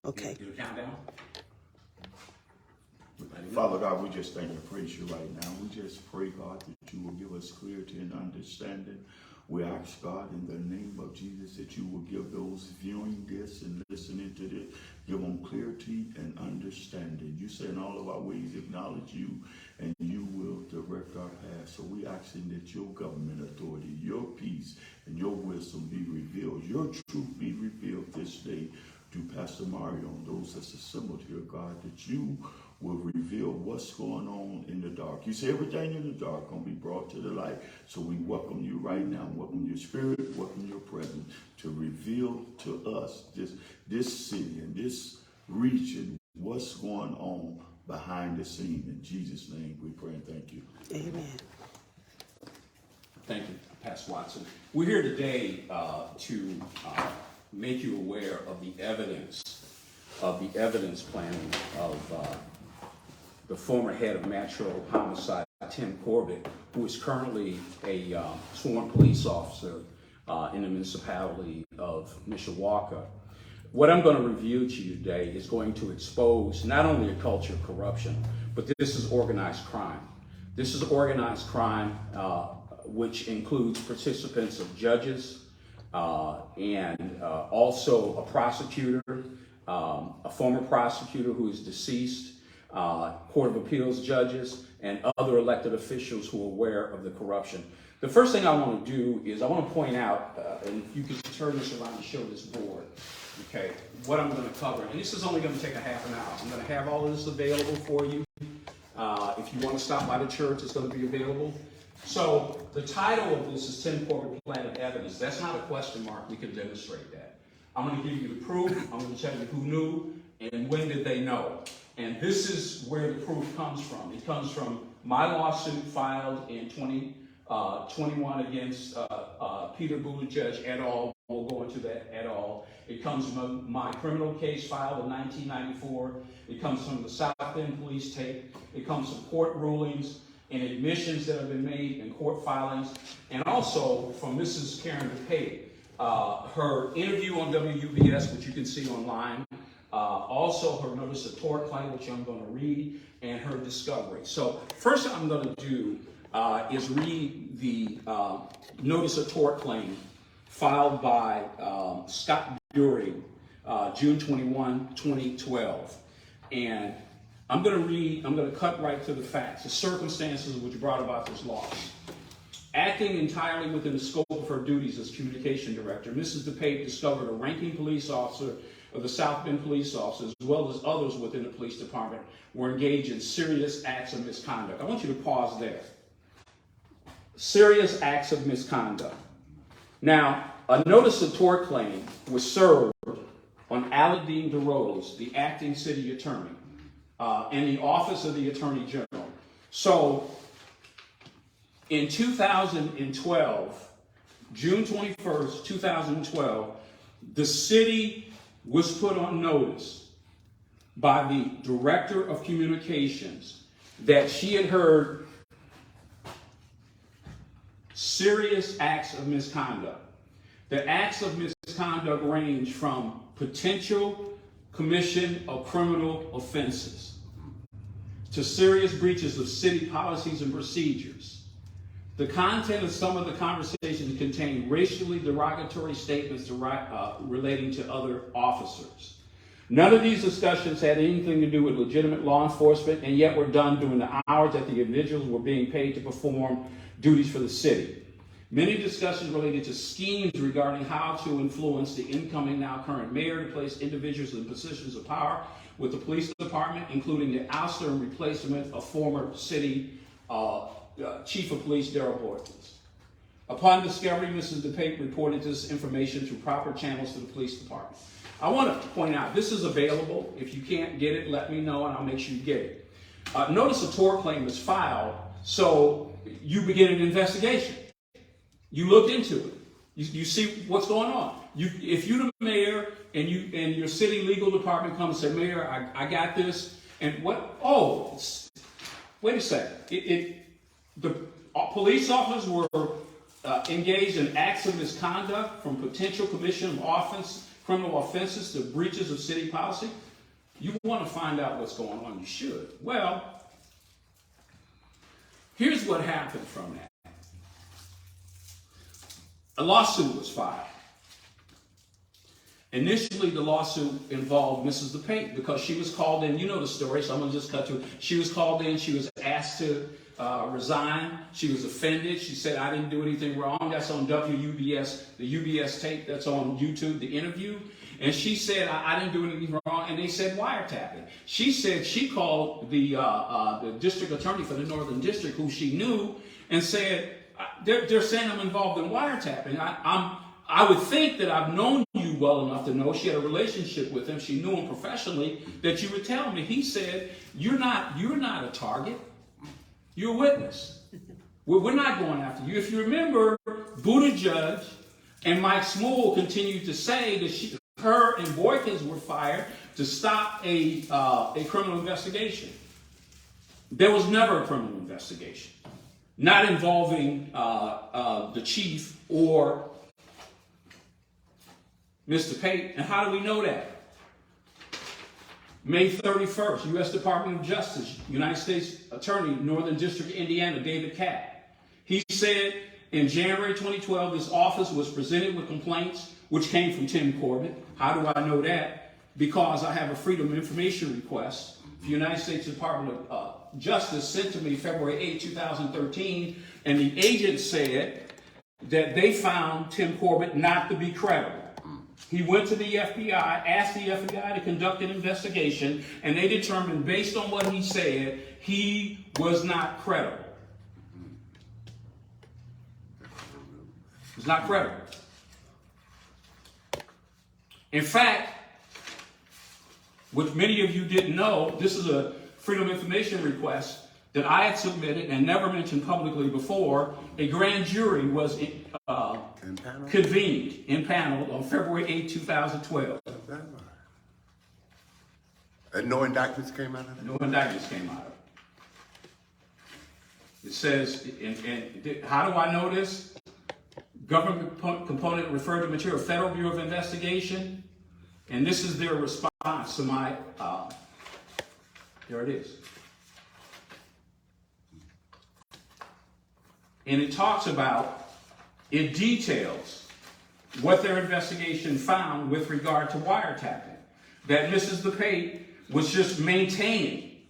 Okay. Do the countdown. Father God, we just thank and praise you right now. We just pray, God, that you will give us clarity and understanding. We ask, God, in the name of Jesus, that you will give those viewing this and listening to this, give them clarity and understanding. You say in all of our ways acknowledge you, and you will direct our path. So we asking that your government authority, your peace, and your wisdom be revealed. Your truth be revealed this day to Pastor Mario and those that's assembled here, God, that you will reveal what's going on in the dark. You say everything in the dark gonna be brought to the light. So we welcome you right now. Welcome your spirit, welcome your presence to reveal to us this city and this region what's going on behind the scene. In Jesus' name we pray and thank you. Amen. Thank you, Pastor Watson. We're here today to make you aware of the evidence planning of the former head of Metro Homicide, Tim Corbett, who is currently a sworn police officer in the municipality of Mishawaka. What I'm going to review to you today is going to expose not only a culture of corruption, but this is organized crime. This is organized crime which includes participants of judges and also a prosecutor, a former prosecutor who is deceased, Court of Appeals judges, and other elected officials who are aware of the corruption. The first thing I want to do is I want to point out, and if you could turn this around and show this board, okay, what I'm going to cover. And this is only going to take a half an hour. I'm going to have all of this available for you. If you want to stop by the church, it's going to be available. So the title of this is Tim Corbett Planted Evidence. That's not a question mark. We can demonstrate that. I'm going to give you the proof. I'm going to tell you who knew and when did they know. And this is where the proof comes from. It comes from my lawsuit filed in 2021 against Peter Buttigieg et al. We'll go into that et al. It comes from my criminal case filed in 1994. It comes from the South Bend police tape. It comes from court rulings and admissions that have been made in court filings. And also from Mrs. Karen DePape, her interview on WUBS, which you can see online. Also her notice of tort claim, which I'm going to read, and her discovery. So first thing I'm going to do is read the notice of tort claim filed by Garnd Jury, June 21, 2012. And I'm going to cut right to the facts, the circumstances which brought about this loss. Acting entirely within the scope of her duties as communication director, Mrs. DePape discovered a ranking police officer of the South Bend police officers, as well as others within the police department, were engaged in serious acts of misconduct. I want you to pause there. Serious acts of misconduct. Now, a notice of tort claim was served on Aladeen DeRose, the acting city attorney, and the office of the attorney general. So, in 2012, June 21st, 2012, the city was put on notice by the director of communications that she had heard serious acts of misconduct. The acts of misconduct range from potential commission of criminal offenses to serious breaches of city policies and procedures. The content of some of the conversations contained racially derogatory statements relating to other officers. None of these discussions had anything to do with legitimate law enforcement, and yet were done during the hours that the individuals were being paid to perform duties for the city. Many discussions related to schemes regarding how to influence the incoming, now current mayor to place individuals in positions of power with the police department, including the ouster and replacement of former city Chief of Police Darrell Bortons. Upon discovery, Mrs. DePape reported this information through proper channels to the police department. I want to point out, this is available. If you can't get it, let me know and I'll make sure you get it. Notice a tort claim is filed, so you begin an investigation. You look into it. You see what's going on. If you're the mayor and your city legal department comes and say, Mayor, I got this, and what? Oh, wait a second. The police officers were engaged in acts of misconduct from potential commission of criminal offenses to breaches of city policy. You want to find out what's going on, you should. Well, here's what happened from that. A lawsuit was filed. Initially, the lawsuit involved Mrs. DePape because she was called in. You know the story, so I'm going to just cut to it. She was called in. She was asked to resign. She was offended. She said, I didn't do anything wrong. That's on WUBS, the UBS tape that's on YouTube, the interview. And she said, I didn't do anything wrong. And they said wiretapping. She said she called the district attorney for the Northern District, who she knew, and said, they're saying I'm involved in wiretapping. I would think that I've known you well enough to know, she had a relationship with him, she knew him professionally, that you would tell me. He said, you're not a target, you're a witness. We're not going after you. If you remember, Buttigieg and Mike Smool continued to say that her and Boykins were fired to stop a criminal investigation. There was never a criminal investigation, not involving the chief or Mr. Pate. And how do we know that? May 31st, U.S. Department of Justice, United States Attorney, Northern District of Indiana, David Catt. He said in January 2012, this office was presented with complaints which came from Tim Corbett. How do I know that? Because I have a Freedom of Information request. The United States Department of Justice sent to me February 8, 2013, and the agent said that they found Tim Corbett not to be credible. He went to the FBI, asked the FBI to conduct an investigation, and they determined, based on what he said, he was not credible. He's not credible. In fact, which many of you didn't know, this is a Freedom of Information request that I had submitted and never mentioned publicly before. A grand jury was convened in panel on February 8, 2012. And no indictments came out of it? No indictments came out of it. It says, and how do I know this? Government component referred to material, Federal Bureau of Investigation, and this is their response to my, there it is. And it talks about, it details what their investigation found with regard to wiretapping. That Mrs. DePape was just maintaining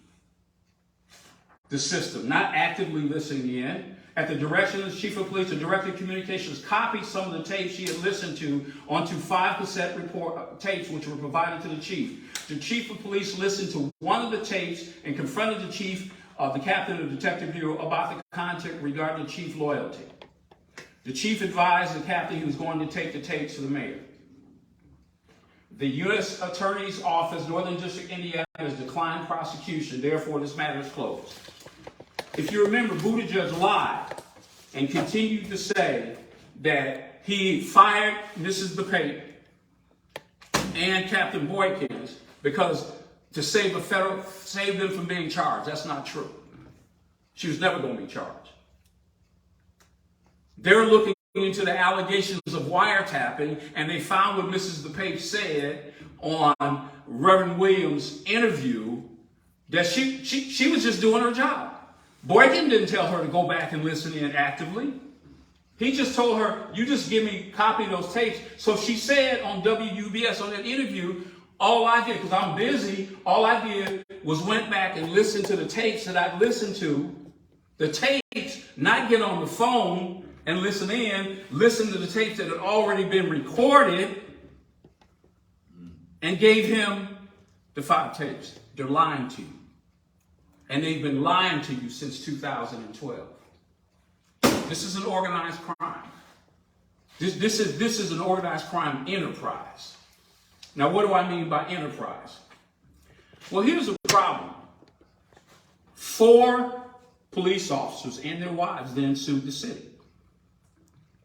the system, not actively listening in. At the direction of the Chief of Police, the Director of Communications copied some of the tapes she had listened to onto 5-cassette report tapes which were provided to the Chief. The Chief of Police listened to one of the tapes and confronted the Chief of the Captain of the Detective Bureau about the content regarding Chief loyalty. The Chief advised the Captain he was going to take the tapes to the mayor. The U.S. Attorney's Office, Northern District, Indiana, has declined prosecution. Therefore, this matter is closed. If you remember, Buttigieg lied and continued to say that he fired Mrs. DePape and Captain Boykins because to save them from being charged. That's not true. She was never going to be charged. They're looking into the allegations of wiretapping, and they found what Mrs. DePape said on Reverend Williams' interview, that she was just doing her job. Boykin didn't tell her to go back and listen in actively. He just told her, you just give me copy of those tapes. So she said on WUBS on that interview, all I did, because I'm busy, all I did was went back and listened to the tapes that I'd listened to. The tapes, not get on the phone and listen in, listen to the tapes that had already been recorded, and gave him the 5 tapes. They're lying to you. And they've been lying to you since 2012. This is an organized crime. This is an organized crime enterprise. Now, what do I mean by enterprise? Well, here's the problem. 4 police officers and their wives then sued the city.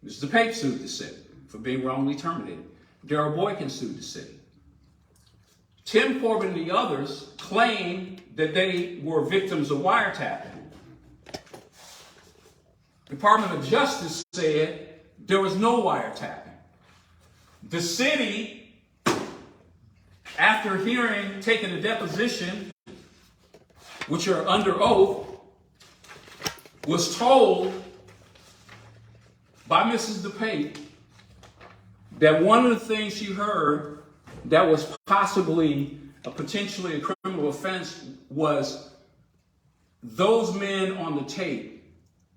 Mr. DePape sued the city for being wrongly terminated. Darrell Boykin sued the city. Tim Corbett and the others claimed that they were victims of wiretapping. The Department of Justice said there was no wiretapping. The city after taking a deposition, which are under oath, was told by Mrs. DePape that one of the things she heard that was possibly potentially a criminal offense was those men on the tape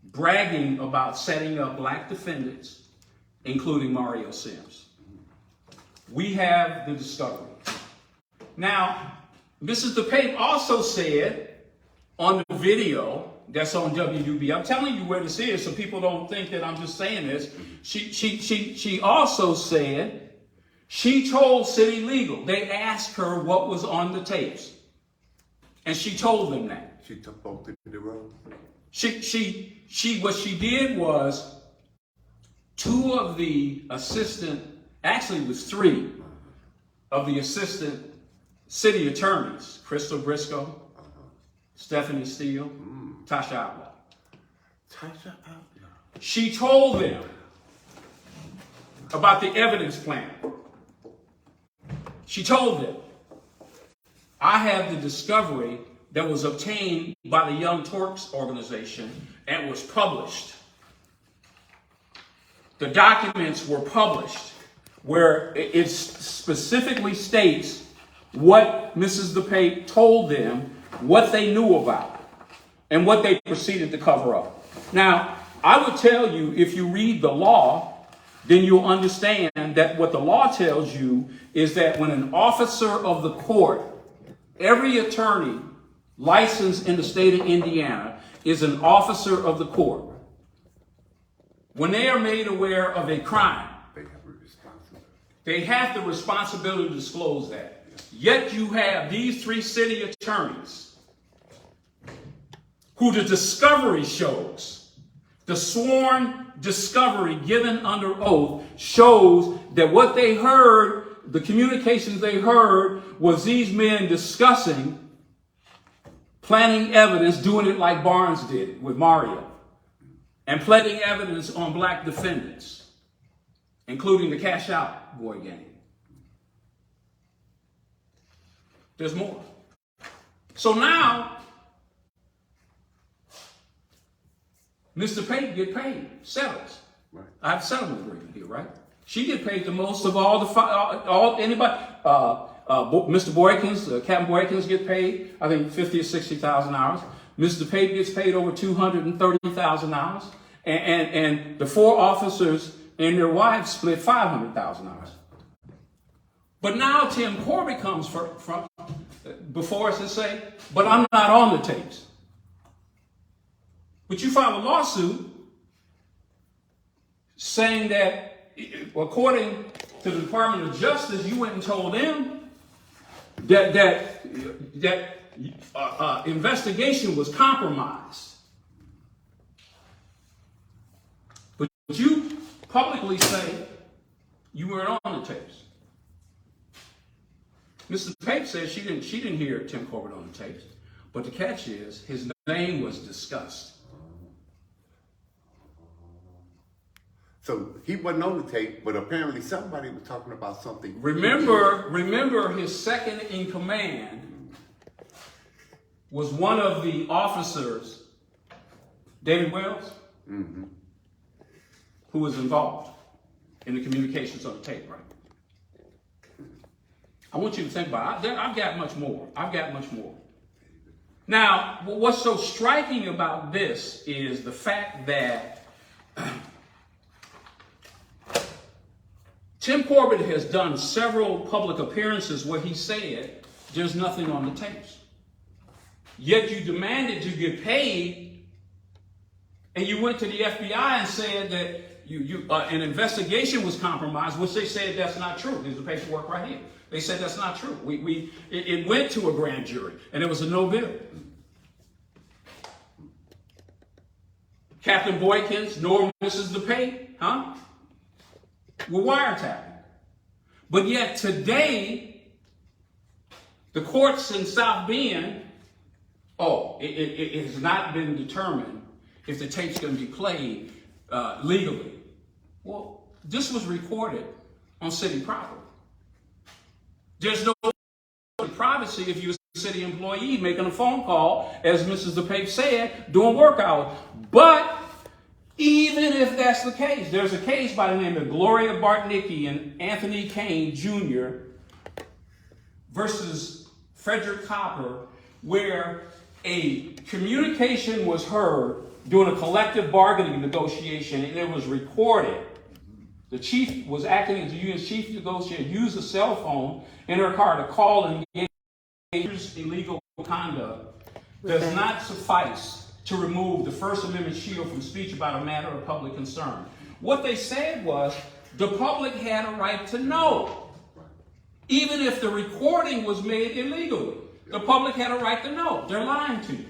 bragging about setting up black defendants, including Mario Sims. We have the discovery. Now, Mrs. DePape also said on the video that's on WUB, I'm telling you where this is so people don't think that I'm just saying this. She also said she told City Legal. They asked her what was on the tapes, and she told them that. She took both in the road. What she did was two of the assistant, actually it was three of the assistant city attorneys, Crystal Briscoe, Stephanie Steele, Tasha Outlaw. She told them about the evidence plan. She told them, I have the discovery that was obtained by the Young Turks organization and was published. The documents were published where it specifically states what Mrs. DePape told them, what they knew about, and what they proceeded to cover up. Now, I would tell you, if you read the law, then you'll understand that what the law tells you is that when an officer of the court, every attorney licensed in the state of Indiana is an officer of the court. When they are made aware of a crime, they have the responsibility to disclose that. Yet you have these three city attorneys who the discovery shows, the sworn discovery given under oath shows that what they heard, the communications they heard, was these men discussing planting evidence, doing it like Barnes did with Mario, and planting evidence on black defendants, including the Cash Out Boy gang. There's more. So now, Mr. Pate get paid, settles. Right. I have a settlement agreement here, right? She get paid the most of anybody. Mr. Boykins, Captain Boykins get paid, I think $50,000 or $60,000. Mr. Pate gets paid over $230,000, and the four officers and their wives split $500,000. But now Tim Corbett comes from before us and say, but I'm not on the tapes. But you file a lawsuit saying that, according to the Department of Justice, you went and told them that investigation was compromised. But you publicly say you weren't on the tapes. Mrs. Pate says she didn't hear Tim Corbett on the tapes, but the catch is his name was discussed. So he wasn't on the tape, but apparently somebody was talking about something. Remember his second in command was one of the officers, David Wells, who was involved in the communications on the tape, right? I want you to think about it. I've got much more. Now, what's so striking about this is the fact that Tim Corbett has done several public appearances where he said there's nothing on the tapes. Yet you demanded to get paid, and you went to the FBI and said that an investigation was compromised, which they said that's not true. There's the paperwork right here. They said that's not true. It went to a grand jury, and it was a no bid. Captain Boykins nor Mrs. DePape, were wiretapping. But yet today, the courts in South Bend, it has not been determined if the tape's going to be played legally. Well, this was recorded on city property. There's no privacy if you're a city employee making a phone call, as Mrs. DePape said, doing work hours. But even if that's the case, there's a case by the name of Gloria Bartnicki and Anthony Kane Jr. versus Frederick Copper, where a communication was heard during a collective bargaining negotiation, and it was recorded. The chief was acting as the union's chief negotiator, used a cell phone in her car to call and engage illegal conduct. Does not suffice to remove the First Amendment shield from speech about a matter of public concern. What they said was the public had a right to know, even if the recording was made illegally. The public had a right to know. They're lying to you.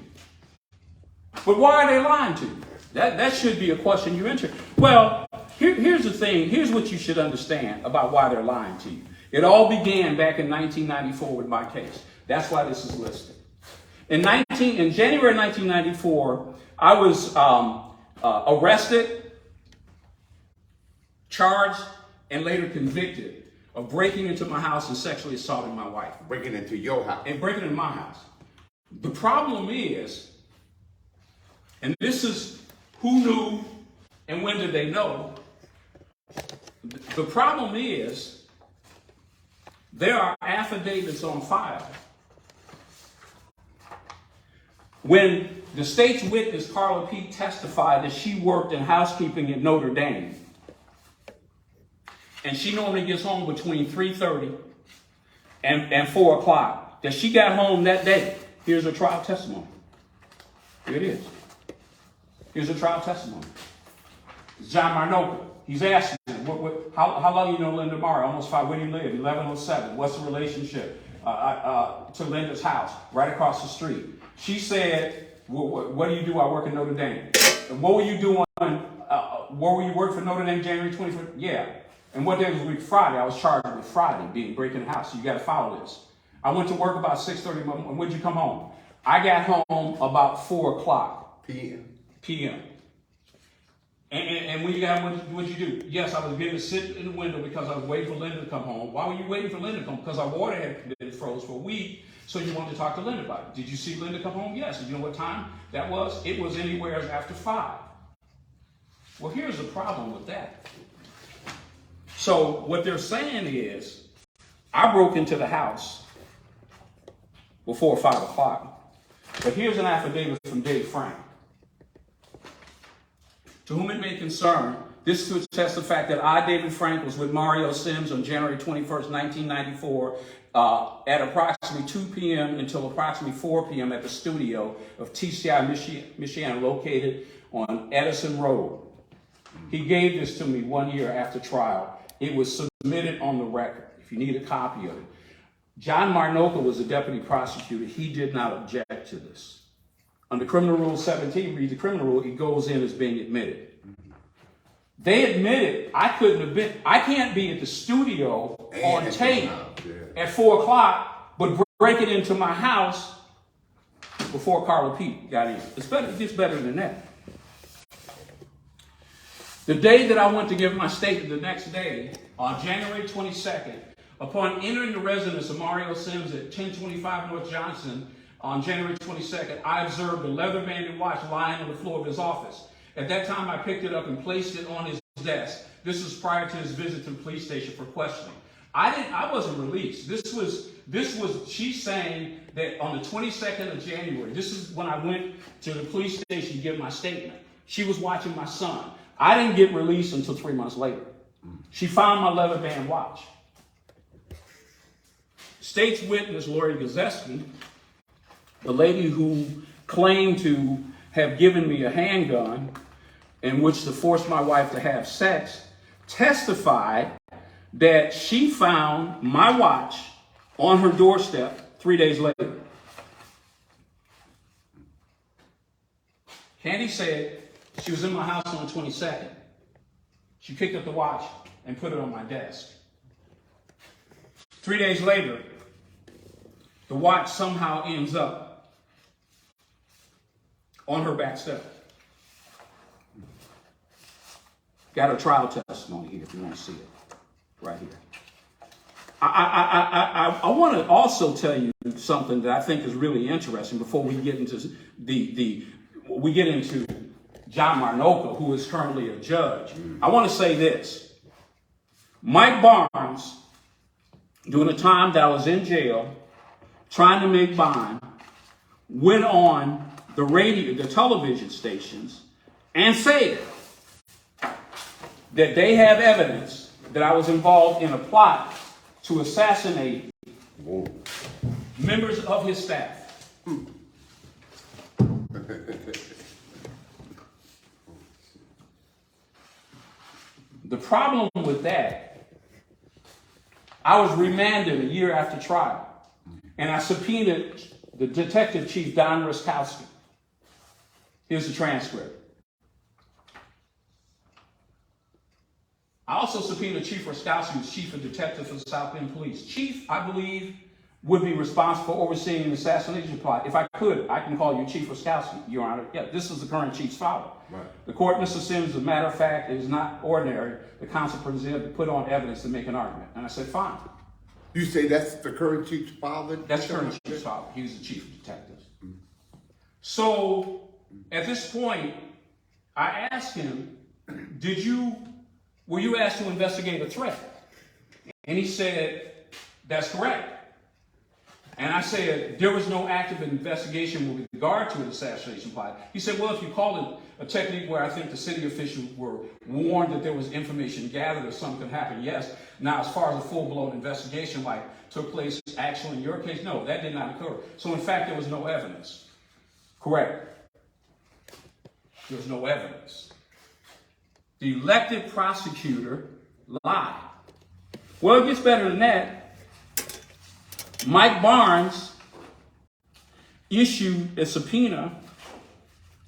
But why are they lying to you? That should be a question you enter. Well, here's the thing. Here's what you should understand about why they're lying to you. It all began back in 1994 with my case. That's why this is listed. In January 1994, I was arrested, charged, and later convicted of breaking into my house and sexually assaulting my wife. Breaking into your house. And breaking into my house. The problem is, and this is who knew and when did they know, the problem is there are affidavits on file. When the state's witness, Carla Pete, testified that she worked in housekeeping at Notre Dame, and she normally gets home between 3:30 and 4 o'clock, that she got home that day. Here's her trial testimony. Here it is. Here's her trial testimony. It's John Marnoka. He's asking, how long you know Linda Murray? Almost 5. Where do you live? 1107. What's the relationship to Linda's house? Right across the street. She said, what do you do? I work in Notre Dame. And what were you doing? Where were you working for Notre Dame January 25th? Yeah. And what day was the week? Friday. I was charged with Friday, breaking the house. So you got to follow this. I went to work about 6:30. When'd you come home? I got home about 4 o'clock. P.M. And when you got home, what'd you do? Yes, I was getting to sit in the window because I was waiting for Linda to come home. Why were you waiting for Linda to come? Because our water had been froze for a week, so you wanted to talk to Linda about it. Did you see Linda come home? Yes. Did you know what time that was? It was anywhere after 5. Well, here's the problem with that. So what they're saying is, I broke into the house before 5 o'clock. But here's an affidavit from Dave Frank. To whom it may concern, this to attest the fact that I, David Frank, was with Mario Sims on January 21st, 1994, at approximately 2 p.m. until approximately 4 p.m. at the studio of TCI Michigan, located on Edison Road. He gave this to me 1 year after trial. It was submitted on the record, if you need a copy of it. John Marnoka was the deputy prosecutor. He did not object to this. Under Criminal Rule 17, read the criminal rule, it goes in as being admitted. They admitted I can't be at the studio on tape at 4 o'clock, but break it into my house before Carla Pete got in. It gets better than that. The day that I went to give my statement, the next day, on January 22nd, upon entering the residence of Mario Sims at 1025 North Johnson, on January 22nd, I observed a leather-banded watch lying on the floor of his office. At that time, I picked it up and placed it on his desk. This was prior to his visit to the police station for questioning. I wasn't released. This was she's saying that on the 22nd of January, this is when I went to the police station to give my statement. She was watching my son. I didn't get released until 3 months later. She found my leather band watch. State's witness, Lori Gazzeski, the lady who claimed to have given me a handgun in which to force my wife to have sex, testified that she found my watch on her doorstep 3 days later. Candy said she was in my house on the 22nd. She picked up the watch and put it on my desk. 3 days later, the watch somehow ends up on her back step. Got her trial testimony here if you want to see it. Right here. I want to also tell you something that I think is really interesting before we get into John Marnoka, who is currently a judge. I want to say this. Mike Barnes, during the time that I was in jail, trying to make bond, went on the radio, the television stations, and said that they have evidence that I was involved in a plot to assassinate members of his staff. The problem with that, I was remanded a year after trial, and I subpoenaed the detective chief, Don Ruskowski. Here's the transcript. I also subpoenaed Chief Ruskowski, who's chief of detectives for the South Bend Police. Chief, I believe, would be responsible for overseeing an assassination plot. If I could, I can call you Chief Ruskowski, Your Honor. Yeah, this is the current chief's father. Right. The court, Mr. Sims, as a matter of fact, it is not ordinary. The counsel presented to put on evidence to make an argument. And I said, fine. You say that's the current chief's father? That's the current chief's father. He was the chief of detectives. Mm-hmm. So, at this point, I asked him, were you asked to investigate a threat? And he said, that's correct. And I said, there was no active investigation with regard to an assassination plot. He said, well, if you call it a technique where I think the city officials were warned that there was information gathered or something happened, yes. Now, as far as a full-blown investigation like took place actually in your case, no, that did not occur. So, in fact, there was no evidence. Correct. There was no evidence. The elected prosecutor lied. Well, it gets better than that. Mike Barnes issued a subpoena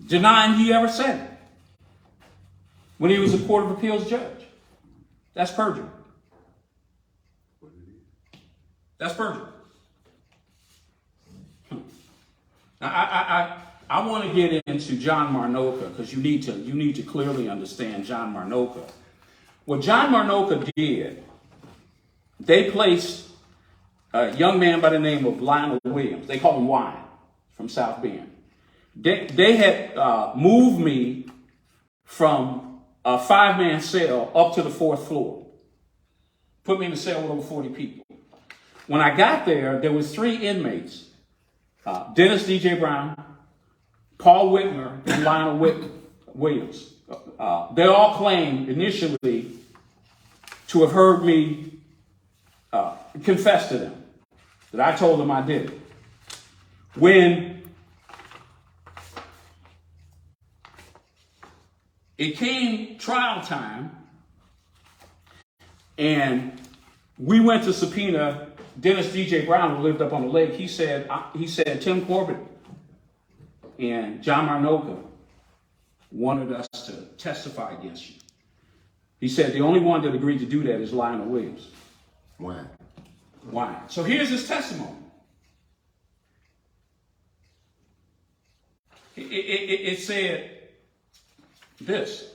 denying he ever said it when he was a Court of Appeals judge. That's perjury. That's perjury. Now, I want to get into John Marnoka because you need to clearly understand John Marnoka. What John Marnoka did, they placed a young man by the name of Lionel Williams. They call him Wine from South Bend. They had moved me from a 5-man cell up to the 4th floor. Put me in a cell with over 40 people. When I got there, there was 3 inmates. Dennis D.J. Brown, Paul Whitmer, and Lionel Williams. They all claimed initially to have heard me confess to them that I told them I did it. When it came trial time and we went to subpoena Dennis D.J. Brown, who lived up on the lake, he said Tim Corbett and John Marnoka wanted us to testify against you. He said the only one that agreed to do that is Lionel Williams. Why? Why? So here's his testimony. It said this.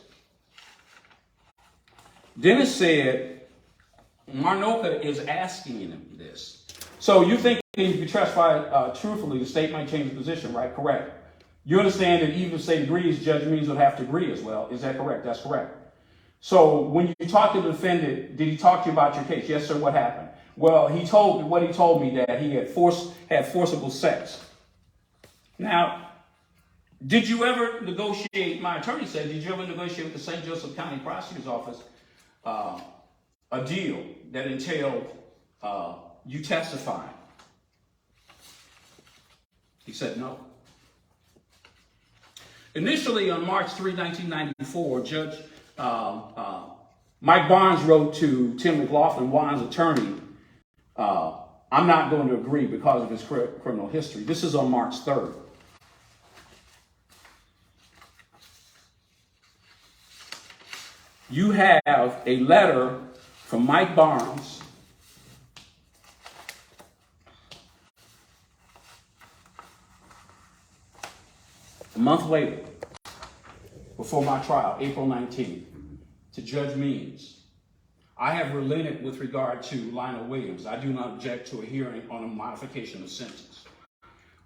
Dennis said Marnoka is asking him this. So you think if you testify truthfully, the state might change the position, right? Correct. You understand that even if the state agrees, Judge Means would have to agree as well. Is that correct? That's correct. So when you talked to the defendant, did he talk to you about your case? Yes, sir. What happened? Well, he told me that he had forcible sex. Now, did you ever negotiate? My attorney said, did you ever negotiate with the St. Joseph County Prosecutor's Office a deal that entailed you testifying? He said no. Initially, on March 3, 1994, Judge Mike Barnes wrote to Tim McLaughlin, Wine's attorney, I'm not going to agree because of his criminal history. This is on March 3rd. You have a letter from Mike Barnes a month later, before my trial, April 19th, to Judge Means. I have relented with regard to Lionel Williams. I do not object to a hearing on a modification of sentence.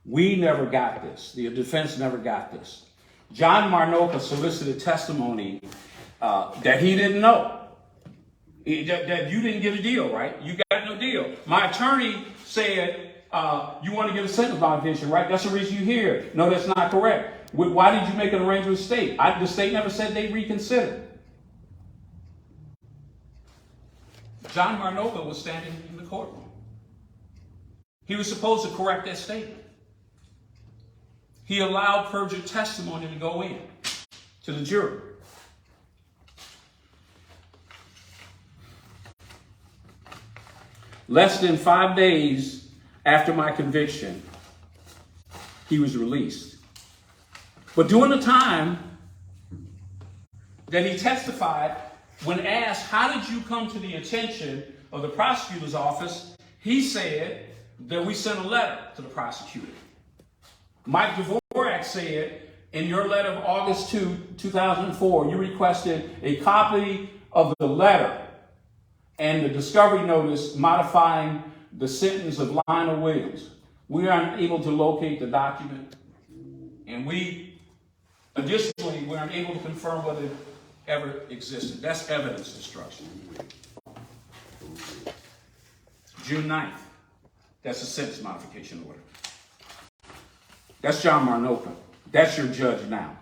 We never got this. The defense never got this. John Marnoka solicited testimony that he didn't know. That you didn't get a deal, right? You got no deal. My attorney said, you want to get a sentence modification, right? That's the reason you're here. No, that's not correct. Why did you make an arrangement with the state? The state never said they reconsidered. John Marnoka was standing in the courtroom. He was supposed to correct that statement. He allowed perjured testimony to go in to the jury. Less than 5 days after my conviction, he was released. But during the time that he testified, when asked, how did you come to the attention of the prosecutor's office, he said that we sent a letter to the prosecutor. Mike Dvorak said, in your letter of August 2, 2004, you requested a copy of the letter and the discovery notice modifying the sentence of Lionel Williams. We are unable to locate the document, and additionally, we're unable to confirm whether it ever existed. That's evidence destruction. June 9th, that's a sentence modification order. That's John Marnoka. That's your judge now.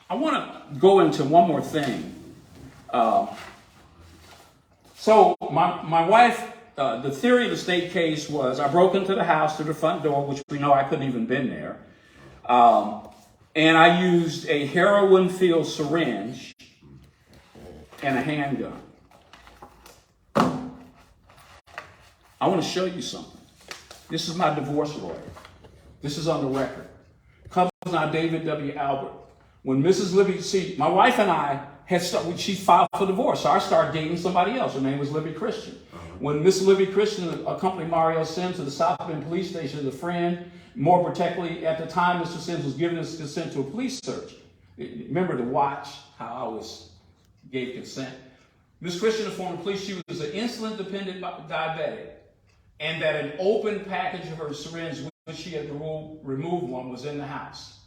I want to go into one more thing. So my wife, the theory of the state case was I broke into the house through the front door, which we know I couldn't even been there. And I used a heroin-filled syringe and a handgun. I want to show you something. This is my divorce lawyer. This is on the record. Comes now David W. Albert. When Mrs. Libby, see, my wife and I she filed for divorce, so I started dating somebody else. Her name was Libby Christian. When Miss Libby Christian accompanied Mario Sims to the South Bend Police Station as a friend, more particularly at the time Mr. Sims was giving his consent to a police search. Remember to watch how I always gave consent. Miss Christian informed the police she was an insulin-dependent diabetic, and that an open package of her syringe, which she had removed one, was in the house.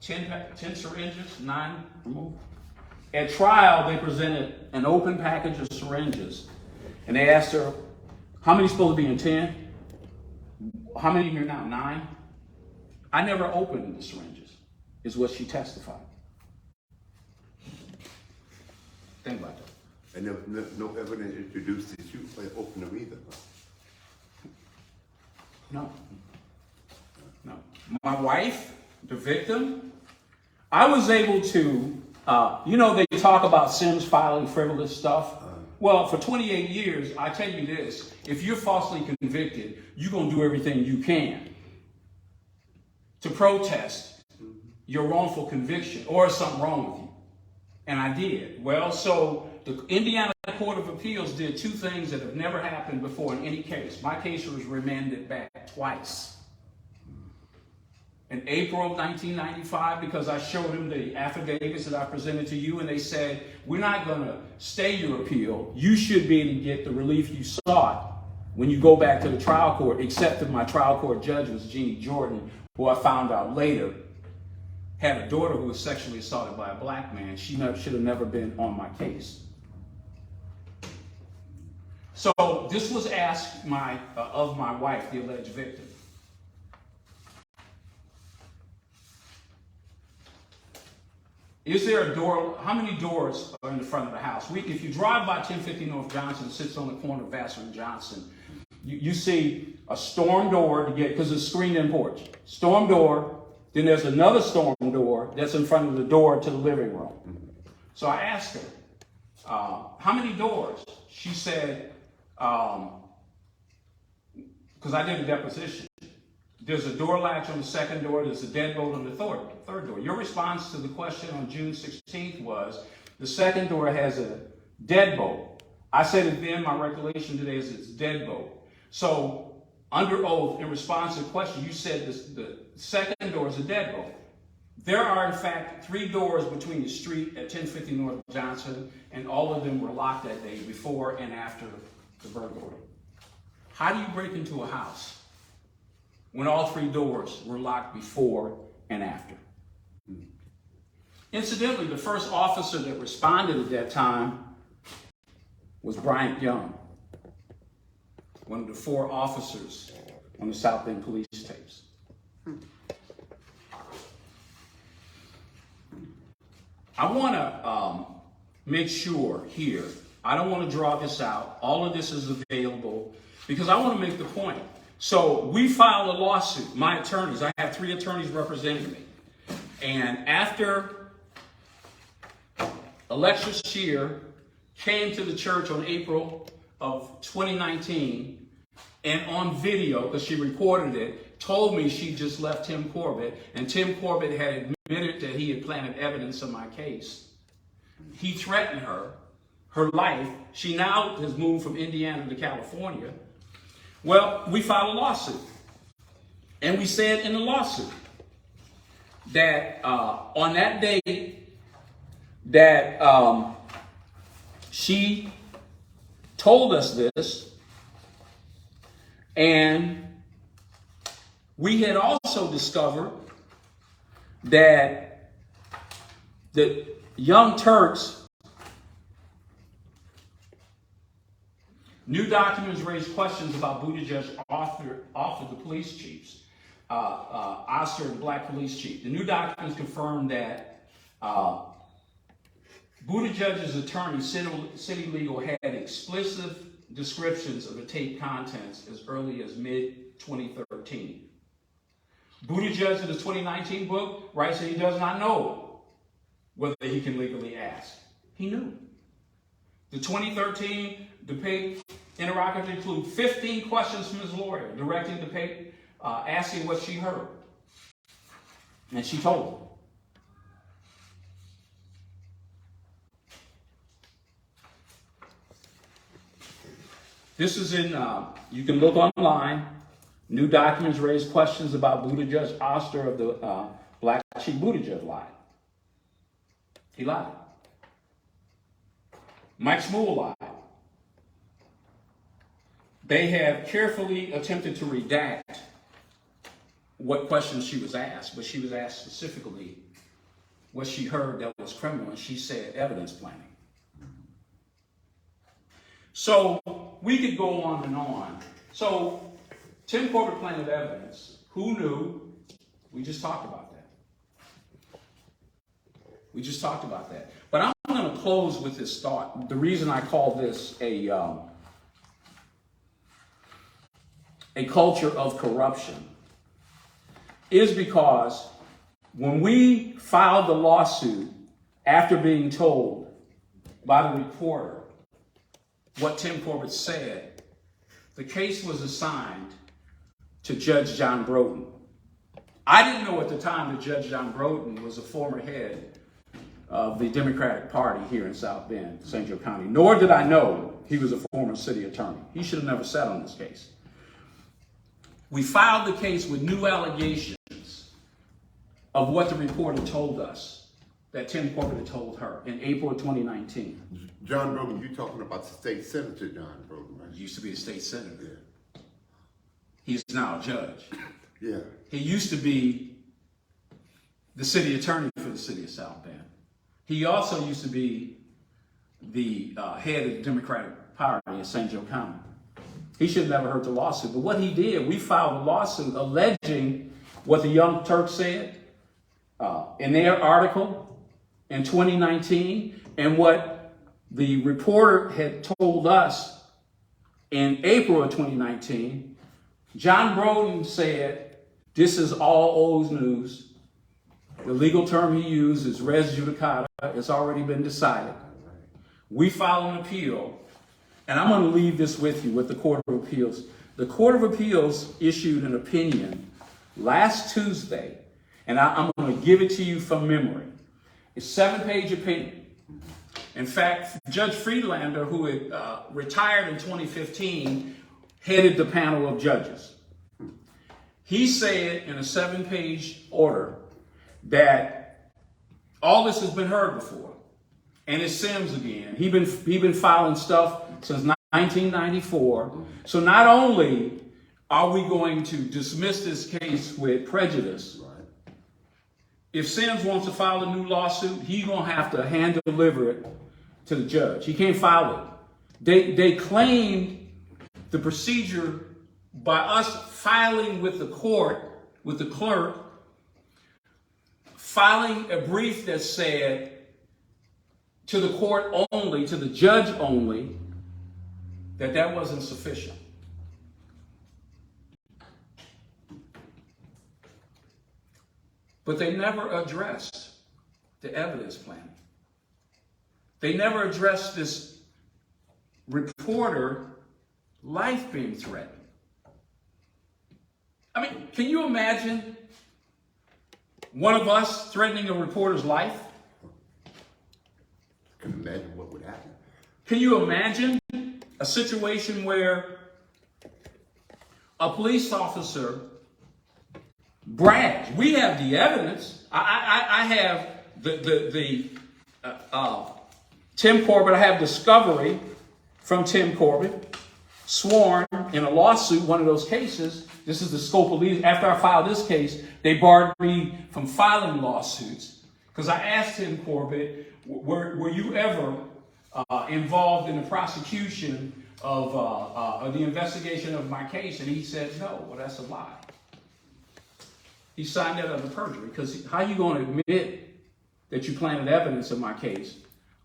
10 syringes, 9 removed. At trial, they presented an open package of syringes, and they asked her, how many supposed to be in 10? How many here now? 9? I never opened the syringes, is what she testified. Think about that. And there was no evidence introduced that you opened them either. No. My wife, the victim, I was able to, they talk about Sims filing frivolous stuff. Well, for 28 years, I tell you this, if you're falsely convicted, you're going to do everything you can to protest your wrongful conviction or something wrong with you. And I did. Well, so the Indiana Court of Appeals did 2 things that have never happened before in any case. My case was remanded back twice. In April of 1995, because I showed them the affidavits that I presented to you, and they said, we're not going to stay your appeal. You should be able to get the relief you sought when you go back to the trial court, except that my trial court judge was Jeannie Jordan, who I found out later had a daughter who was sexually assaulted by a black man. She should have never been on my case. So this was asked of my wife, the alleged victim. Is there a door? How many doors are in the front of the house? If you drive by 1050 North Johnson, it sits on the corner of Vassar and Johnson, you see a storm door to get, because it's screened in porch. Storm door, then there's another storm door that's in front of the door to the living room. So I asked her, how many doors? She said, because I did a deposition. There's a door latch on the second door. There's a deadbolt on the third door. Your response to the question on June 16th was, the second door has a deadbolt. I said it then, my recollection today is it's deadbolt. So under oath, in response to the question, you said the second door is a deadbolt. There are, in fact, 3 doors between the street at 1050 North Johnson, and all of them were locked that day before and after the burglary. How do you break into a house when all 3 doors were locked before and after? Incidentally, the first officer that responded at that time was Bryant Young, one of the 4 officers on the South Bend police tapes. I want to make sure here, I don't want to draw this out. All of this is available because I want to make the point. So we filed a lawsuit, my attorneys, I have 3 attorneys representing me. And after Alexis Shear came to the church on April of 2019 and on video, because she recorded it, told me she just left Tim Corbett, and Tim Corbett had admitted that he had planted evidence of my case. He threatened her life. She now has moved from Indiana to California. Well, we filed a lawsuit. And we said in the lawsuit that on that day that she told us this, and we had also discovered that the Young Turks, new documents raised questions about Buttigieg offered the police chiefs, Oster, the black police chief. The new documents confirmed that Buttigieg's attorney, City Legal, had explicit descriptions of the tape contents as early as mid-2013. Buttigieg, in his 2019 book, writes that he does not know whether he can legally ask. He knew. The 2013 debate interrogatory include 15 questions from his lawyer directing the debate, asking what she heard. And she told him. This is in, you can look online. New documents raise questions about Buttigieg. Oster of the black chief. Buttigieg lied. He lied. Mike Smuel lied. They have carefully attempted to redact what questions she was asked, but she was asked specifically what she heard that was criminal, and she said evidence planning. So we could go on and on. So Tim Corbett planted evidence. Who knew? We just talked about that. We just talked about that. But I'm going to close with this thought. The reason I call this a culture of corruption is because when we filed the lawsuit after being told by the reporter what Tim Corbett said, the case was assigned to Judge John Broughton. I didn't know at the time that Judge John Broughton was a former head of the Democratic Party here in South Bend, St. Joe County, nor did I know he was a former city attorney. He should have never sat on this case. We filed the case with new allegations of what the reporter told us that Tim Corbett had told her in April of 2019. John Broughton, you talking about the state senator John Broughton, right? He used to be a state senator. Yeah. He's now a judge. Yeah. He used to be the city attorney for the city of South Bend. He also used to be the head of the Democratic Party in St. Joe County. He should have never heard the lawsuit. But what he did, we filed a lawsuit alleging what the Young Turks said in their article in 2019 and what the reporter had told us in April of 2019. John Broughton said, this is all old news. The legal term he used is res judicata. It's already been decided. We filed an appeal, and I'm going to leave this with you with the Court of Appeals. The Court of Appeals issued an opinion last Tuesday, and I'm going to give it to you from memory. It's a 7-page opinion. In fact, Judge Friedlander, who had retired in 2015, headed the panel of judges. He said in a 7-page order that all this has been heard before, and it's Sims again. He been filing stuff since 1994. So not only are we going to dismiss this case with prejudice, if Sims wants to file a new lawsuit, he's gonna have to hand deliver it to the judge. He can't file it. They claimed the procedure by us filing with the court, with the clerk, filing a brief that said to the court only, to the judge only, that wasn't sufficient. But they never addressed the evidence plan. They never addressed this reporter life being threatened. I mean, can you imagine one of us threatening a reporter's life? I can imagine what would happen. Can you imagine a situation where a police officer brags? We have the evidence. I have the Tim Corbett. I have discovery from Tim Corbett, sworn in a lawsuit, one of those cases. This is the scope of these. After I filed this case, they barred me from filing lawsuits because I asked Tim Corbett, were you ever involved in the prosecution of the investigation of my case? And he said, no. Well, that's a lie. He signed that under perjury, because how are you going to admit that you planted evidence in my case,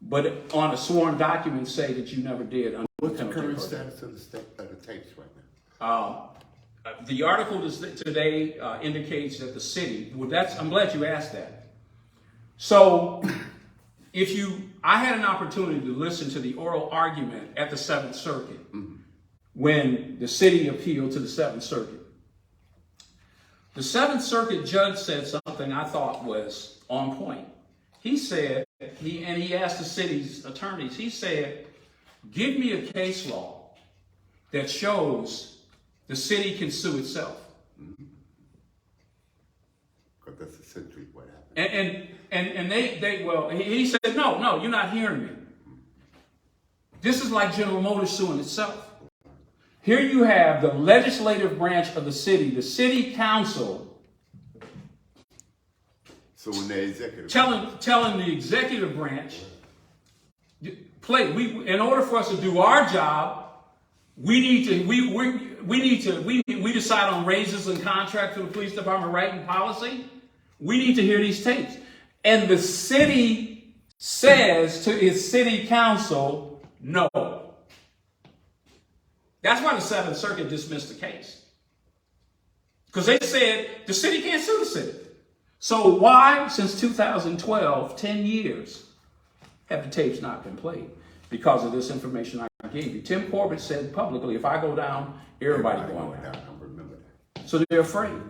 but on a sworn document say that you never did? What's the current status of the tapes right now? The article today indicates that the city, I'm glad you asked that. So I had an opportunity to listen to the oral argument at the 7th Circuit when the city appealed to the 7th Circuit. The 7th Circuit judge said something I thought was on point. He said, he asked the city's attorneys, he said, give me a case law that shows the city can sue itself. Because that's essentially what happened. And he said, no, you're not hearing me. This is like General Motors suing itself. Here you have the legislative branch of the city council, so when the executive telling the executive branch, in order for us to do our job, we decide on raises and contracts for the police department, writing policy. We need to hear these tapes. And the city says to its city council, no. That's why the 7th Circuit dismissed the case. Because they said the city can't sue the city. So why, since 2012, 10 years, have the tapes not been played? Because of this information I gave you. Tim Corbett said publicly, if I go down, everybody going down. I remember that. So they're afraid.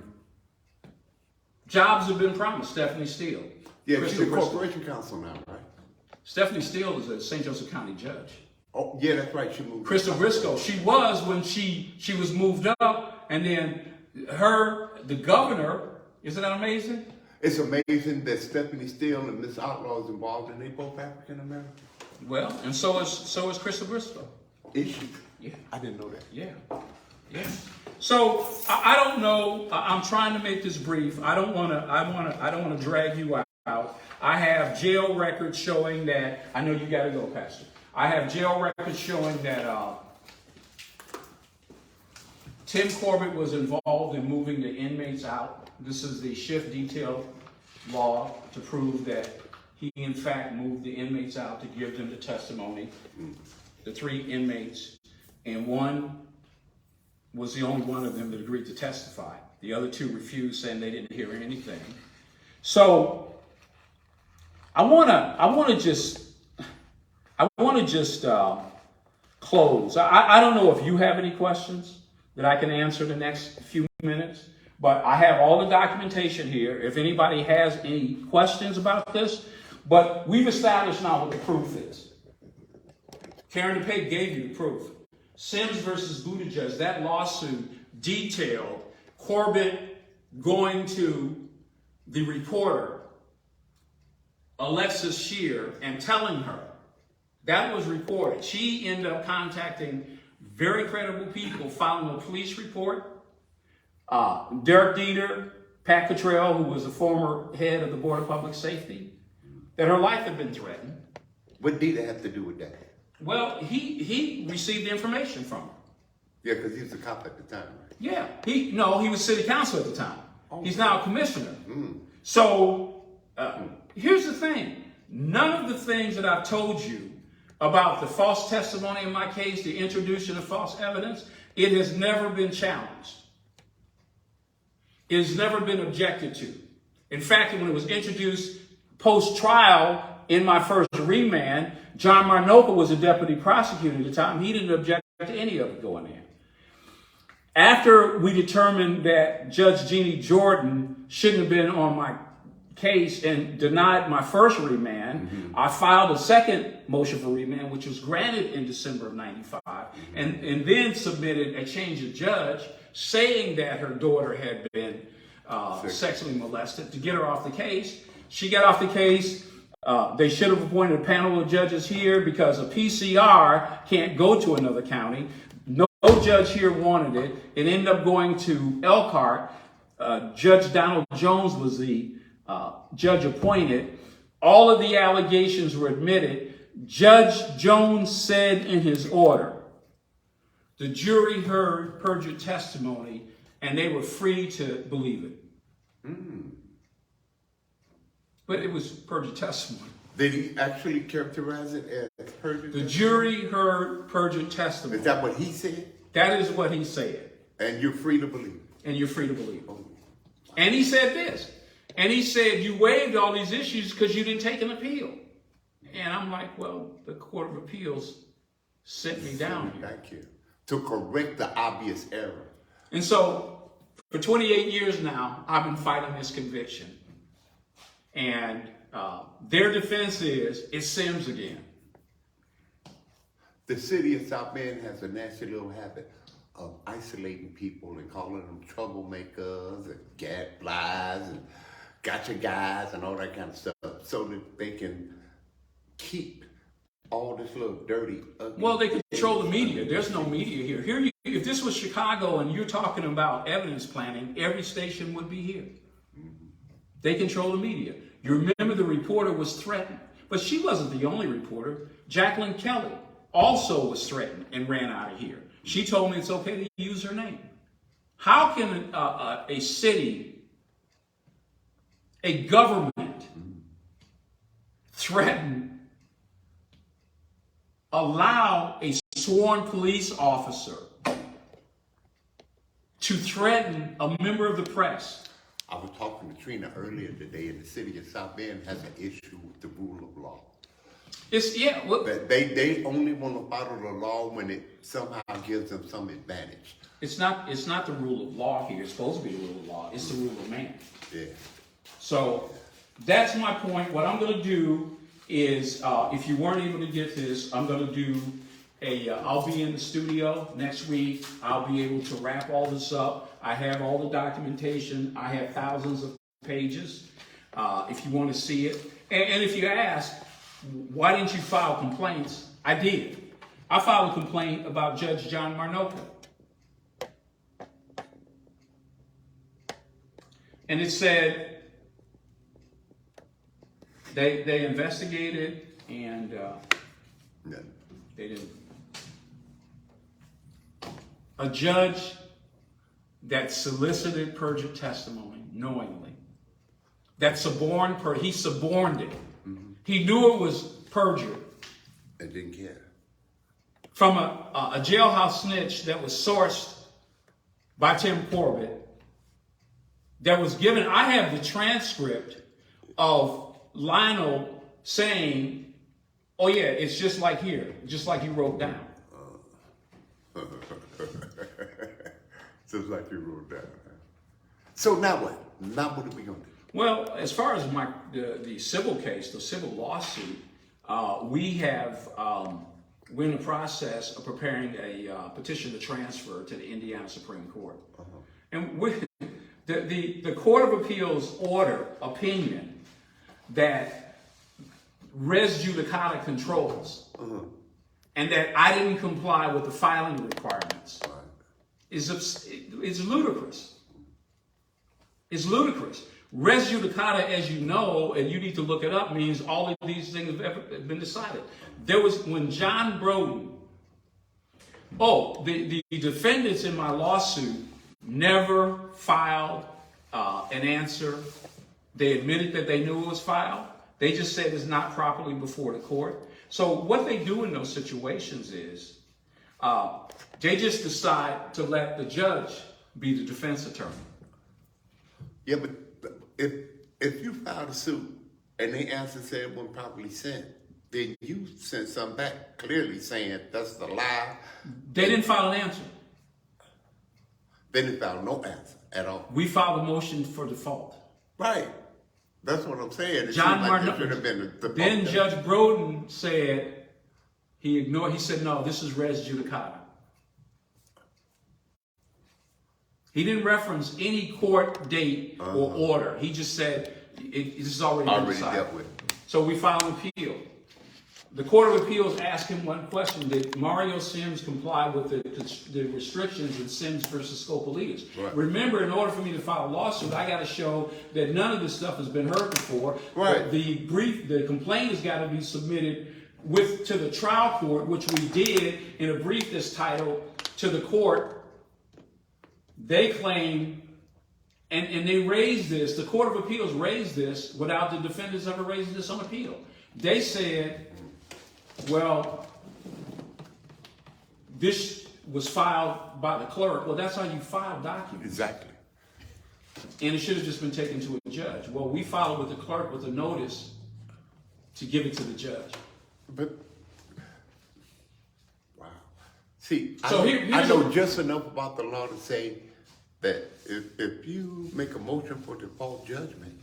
Jobs have been promised. Stephanie Steele. Yeah, she's the corporation counsel now, right? The Steele is a St. Joseph County judge. Oh, yeah, that's right. She moved. Krista Briscoe. She was when she was moved up, and then the governor. Isn't that amazing? It's amazing that Stephanie Steele and Miss Outlaw is involved, and they both African American. Well, and so is Krista Briscoe. Is she? Yeah, I didn't know that. Yeah. So I don't know. I'm trying to make this brief. I don't want to drag you out. I have jail records showing that. I know you got to go, Pastor. I have jail records showing that Tim Corbett was involved in moving the inmates out. This is the shift detail law to prove that he, in fact, moved the inmates out to give them the testimony. The 3 inmates, and one was the only one of them that agreed to testify. The other 2 refused, saying they didn't hear anything. So I want to just close. I don't know if you have any questions that I can answer the next few minutes, but I have all the documentation here. If anybody has any questions about this, but we've established now what the proof is. Karen DePay gave you the proof. Sims versus Buttigieg, that lawsuit detailed Corbett going to the reporter, Alexis Shear, and telling her. That was reported. She ended up contacting very credible people, filing a police report. Derek Dieter, Pat Cottrell, who was the former head of the Board of Public Safety, that her life had been threatened. What did it have to do with that? Well, he received information from her. Yeah, because he was a cop at the time, right? Yeah, he was city council at the time. Oh. He's now a commissioner. So here's the thing. None of the things that I've told you about the false testimony in my case, the introduction of false evidence, it has never been challenged. It has never been objected to. In fact, when it was introduced post-trial in my first remand, John Marnoka was a deputy prosecutor at the time. He didn't object to any of it going in. After we determined that Judge Jeannie Jordan shouldn't have been on my case and denied my first remand, I filed a second motion for remand, which was granted in December of '95, and then submitted a change of judge saying that her daughter had been sexually molested to get her off the case. She got off the case. They should have appointed a panel of judges here because a PCR can't go to another county. No judge here wanted it. It ended up going to Elkhart. Judge Donald Jones was the judge appointed. All of the allegations were admitted. Judge Jones said in his order, the jury heard perjured testimony and they were free to believe it. But it was perjured testimony. Did he actually characterize it as perjured? The jury heard perjured testimony. Is that what he said? That is what he said. And you're free to believe it? And you're free to believe it. And he said this. And he said, you waived all these issues because you didn't take an appeal. And I'm like, well, the Court of Appeals sent me down here. Thank you. To correct the obvious error. And so for 28 years now, I've been fighting this conviction. And their defense is, it Sims again. The city of South Bend has a nasty little habit of isolating people and calling them troublemakers and gadflies and gotcha guys and all that kind of stuff so that they can keep all this little dirty, ugly. Well, they control the media. There's no media here. If this was Chicago and you're talking about evidence planning, every station would be here. They control the media. You remember the reporter was threatened, but she wasn't the only reporter. Jacqueline Kelly also was threatened and ran out of here. She told me it's okay to use her name. How can a city, a government, threaten, allow a sworn police officer to threaten a member of the press? I was talking to Trina earlier today, and the city of South Bend has an issue with the rule of law. They only want to follow the law when it somehow gives them some advantage. It's not the rule of law here. It's supposed to be the rule of law. It's the rule of man. Yeah. So that's my point. What I'm going to do is, if you weren't able to get this, I'm going to do I'll be in the studio next week. I'll be able to wrap all this up. I have all the documentation. I have thousands of pages if you want to see it. And if you ask, why didn't you file complaints? I did. I filed a complaint about Judge John Marnoka. And it said they investigated and they didn't. A judge that solicited perjured testimony knowingly, that he suborned it. He knew it was perjured. And didn't care. From a jailhouse snitch that was sourced by Tim Corbett, that was given. I have the transcript of Lionel saying, oh yeah, it's just like here, just like you wrote down. Just like you wrote down. So now what? Now what are we going to do? Well, as far as the civil case, the civil lawsuit, we're in the process of preparing a petition to transfer to the Indiana Supreme Court. And the Court of Appeals opinion that res judicata controls and that I didn't comply with the filing requirements is ludicrous. It's ludicrous. Res judicata, as you know, and you need to look it up, means all of these things have been decided. There was, when John Broden, the defendants in my lawsuit never filed an answer. They admitted that they knew it was filed. They just said it's not properly before the court. So what they do in those situations is they just decide to let the judge be the defense attorney. Yeah, but if you filed a suit and the answer said it wasn't properly sent, then you sent something back clearly saying that's the lie. They didn't file an answer. They didn't file no answer at all. We filed a motion for default. Right. That's what I'm saying. John Martin. Should have been the Then Judge Broden said he said, no, this is res judicata. He didn't reference any court date or order. He just said this is already decided. dealt with. So we filed an appeal. The Court of Appeals asked him one question: did Mario Sims comply with the restrictions in Sims versus Scopelius? Right. Remember, in order for me to file a lawsuit, I got to show that none of this stuff has been heard before. Right. The complaint has got to be submitted to the trial court, which we did in a brief that's titled "To the Court." They claim, and they raised this. The Court of Appeals raised this without the defendants ever raising this on appeal. They said, well, this was filed by the clerk. Well, that's how you file documents. Exactly. And it should have just been taken to a judge. Well, we filed with the clerk with a notice to give it to the judge. But, wow. See, So I know just enough about the law to say that if you make a motion for default judgment,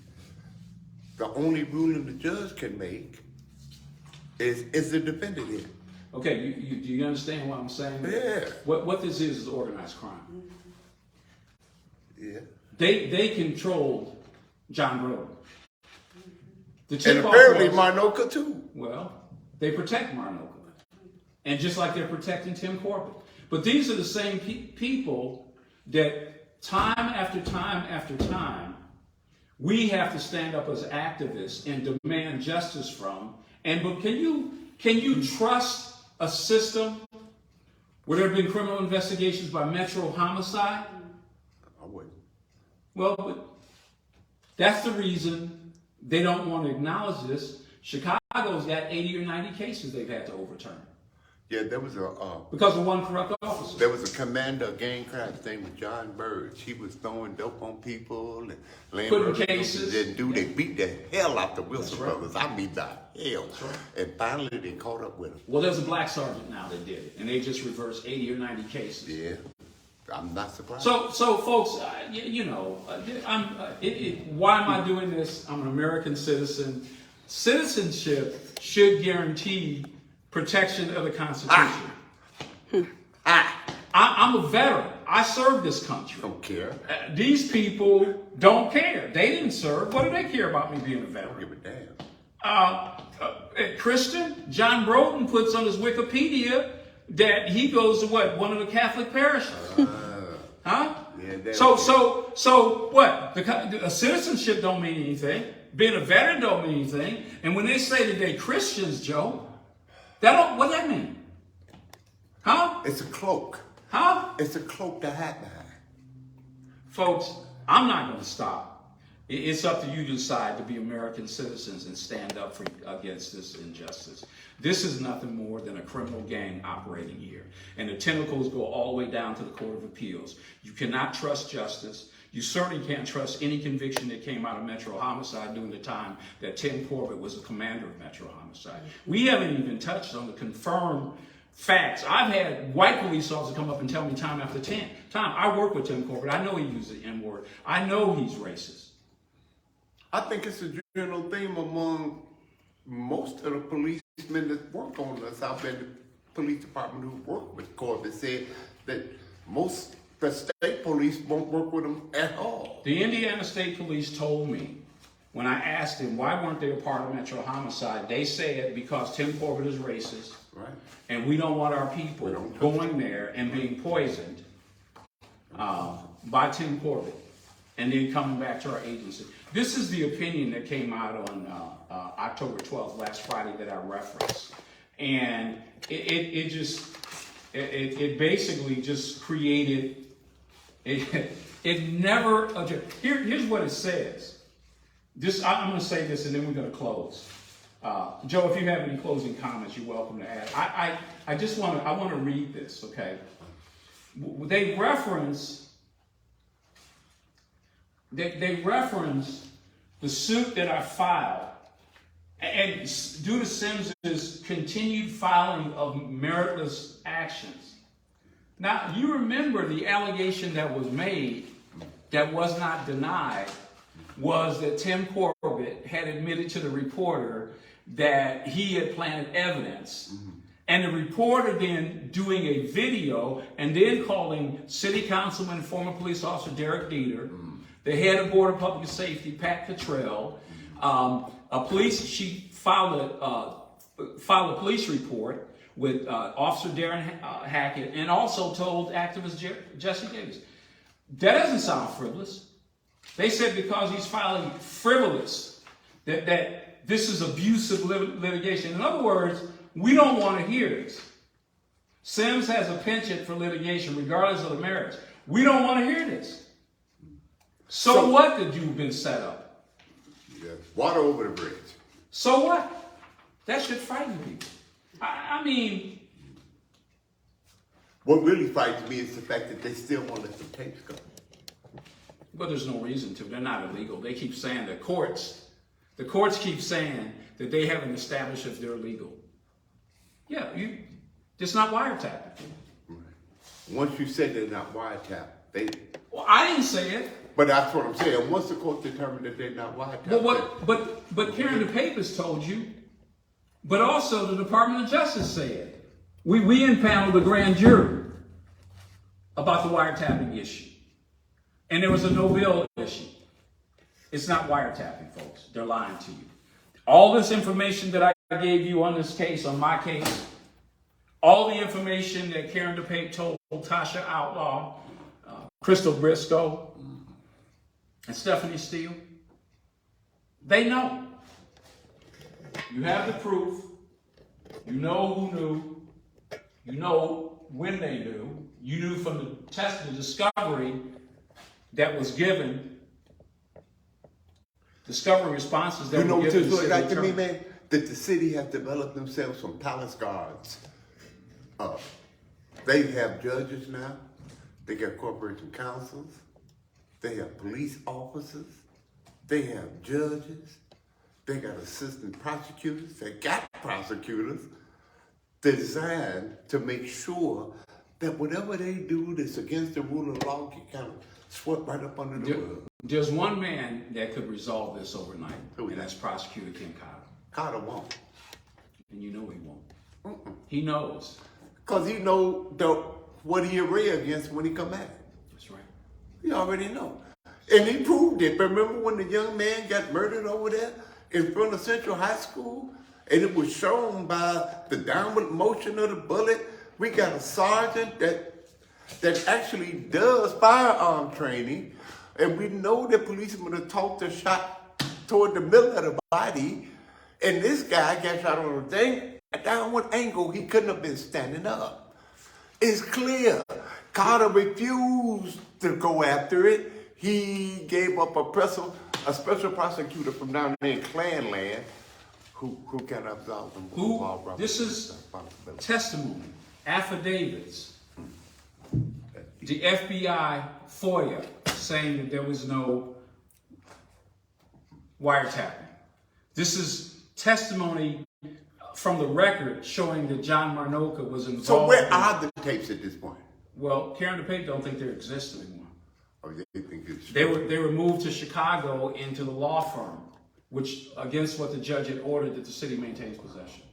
the only ruling the judge can make is the defendant here. Okay, do you understand what I'm saying? Yeah. What this is organized crime. Yeah. They controlled John Broden. The And tip-off apparently was- Marnoka too. Well, they protect Marnoka. And just like they're protecting Tim Corbett. But these are the same people that time after time after time, we have to stand up as activists and demand justice from. But can you trust a system where there have been criminal investigations by Metro Homicide? I wouldn't. Well, but that's the reason they don't want to acknowledge this. Chicago's got 80 or 90 cases they've had to overturn. Yeah, there was Because of one corrupt officer. There was a commander of gang crimes. His name was John Bird. He was throwing dope on people and laying Putting cases. Didn't do. They beat the hell out the Wilson That's right. brothers. I mean the hell. That's right. And finally they caught up with him. Well, there's a black sergeant now that did it, and they just reversed 80 or 90 cases. Yeah, I'm not surprised. So folks, why am I doing this? I'm an American citizen. Citizenship should guarantee protection of the Constitution. I'm a veteran. I served this country. Don't care. These people don't care. They didn't serve. What do they care about me being a veteran? Give a damn. Christian, John Broden puts on his Wikipedia that he goes to one of the Catholic parishes. Huh? Yeah, so what? The citizenship don't mean anything. Being a veteran don't mean anything. And when they say that they're Christians, Joe, what that mean? Huh? It's a cloak. Huh? It's a cloak to hide behind. Folks, I'm not going to stop. It's up to you to decide to be American citizens and stand up against this injustice. This is nothing more than a criminal gang operating here. And the tentacles go all the way down to the Court of Appeals. You cannot trust justice. You certainly can't trust any conviction that came out of Metro Homicide during the time that Tim Corbett was the commander of Metro Homicide. We haven't even touched on the confirmed facts. I've had white police officers come up and tell me time after time, I work with Tim Corbett. I know he uses the N-word. I know he's racist. I think it's a general theme among most of the policemen that work on the South Bend Police Department who work with Corbett said that most the state police won't work with them at all. The Indiana State Police told me, when I asked them why weren't they a part of Metro Homicide, they said because Tim Corbett is racist, Right. and we don't want our people going there and being poisoned by Tim Corbett, and then coming back to our agency. This is the opinion that came out on October 12th, last Friday, that I referenced, and it basically just created. It never. Here's what it says. I'm going to say this, and then we're going to close. Joe, if you have any closing comments, you're welcome to add. I just want to read this. Okay. They reference the suit that I filed, and due to Sims's continued filing of meritless actions. Now, you remember the allegation that was made that was not denied was that Tim Corbett had admitted to the reporter that he had planted evidence. And the reporter then doing a video and then calling City Councilman and former police officer Derek Dieter, the head of Board of Public Safety, Pat Cottrell, she filed a police report with Officer Darren Hackett, and also told activist Jesse Davis. That doesn't sound frivolous. They said because he's filing frivolous, that this is abusive litigation. In other words, we don't want to hear this. Sims has a penchant for litigation regardless of the merits. We don't want to hear this. So what that you've been set up? Yeah, water over the bridge. So what? That should frighten people. I mean... What really frightens me is the fact that they still won't let the tapes go. But there's no reason to. They're not illegal. They keep saying the courts keep saying that they haven't established if they're illegal. Yeah, it's not wiretapping. Right. Once you say they're not wiretapped, Well, I didn't say it. But that's what I'm saying. Once the court determined that they're not wiretapped. But Karen DePapers told you. But also the Department of Justice said. We impaneled the Garnd Jury about the wiretapping issue. And there was a no bill issue. It's not wiretapping, folks. They're lying to you. All this information that I gave you on this case, on my case, all the information that Karen DePape told Tasha Outlaw, Crystal Briscoe, and Stephanie Steele, they know. You have the proof. You know who knew. You know when they knew. You knew from the test, the discovery that was given, discovery responses that were given. You know what like to me, man? That the city has developed themselves from palace guards. They have judges now. They got corporation counsels. They have police officers. They have judges. They got assistant prosecutors. They got prosecutors designed to make sure that whatever they do that's against the rule of law can kind of swept right up under the rug. There's one man that could resolve this overnight, and that's Prosecutor Ken Carter. Carter won't. And you know he won't. He knows. Because he knows what he array against when he come back. That's right. He already know. And he proved it. Remember when the young man got murdered over there in front of Central High School? And it was shown by the downward motion of the bullet. We got a sergeant that actually does firearm training. And we know that policemen have taught the shot toward the middle of the body. And this guy got shot on a downward angle. He couldn't have been standing up. It's clear. Carter refused to go after it. He gave up a special prosecutor from down there in Klan land who can absolve them. This is testimony, affidavits. The FBI FOIA saying that there was no wiretapping. This is testimony from the record showing that John Marnoka was involved. So where are the tapes at this point? Well, Karen DePape don't think they exist anymore. Oh, they think it's they were moved to Chicago into the law firm, which against what the judge had ordered that the city maintains possession.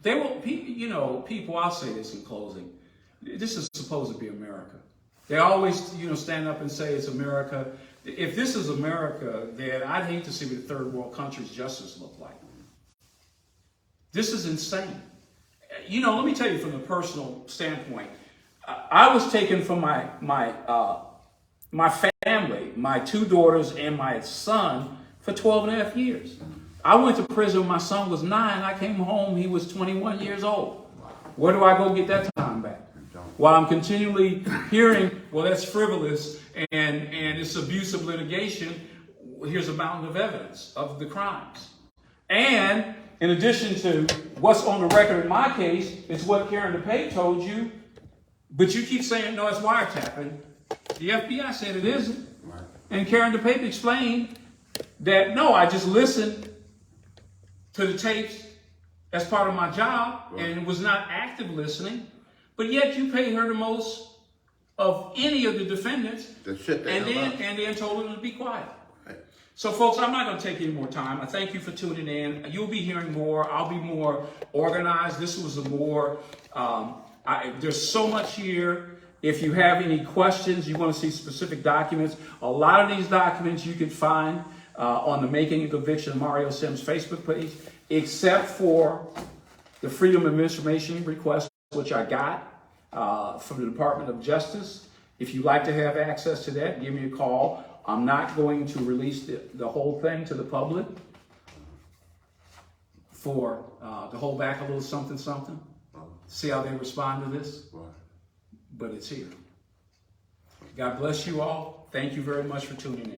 They will, people. I'll say this in closing. This is supposed to be America. They always, stand up and say it's America. If this is America, then I'd hate to see what a third world country's justice look like. This is insane. Let me tell you from the personal standpoint. I was taken from my family, my 2 daughters and my son, for 12 and a half years. I went to prison when my son was 9. I came home, he was 21 years old. Where do I go get that time back? While I'm continually hearing, well, that's frivolous and it's abusive litigation, here's a mountain of evidence of the crimes. And in addition to what's on the record in my case, it's what Karen DePay told you, but you keep saying, no, it's wiretapping. The FBI said it isn't. And Karen DePay explained that, no, I just listened to the tapes as part of my job, and it was not active listening. But yet you paid her the most of any of the defendants, and then told them to be quiet. Right. So, folks, I'm not going to take any more time. I thank you for tuning in. You'll be hearing more. I'll be more organized. This was a more, there's so much here. If you have any questions, you want to see specific documents, a lot of these documents you can find on the Making a Conviction of Mario Sims Facebook page, except for the Freedom of Information request, which I got from the Department of Justice. If you'd like to have access to that, give me a call. I'm not going to release the whole thing to the public to hold back a little something, see how they respond to this. But it's here. God bless you all. Thank you very much for tuning in.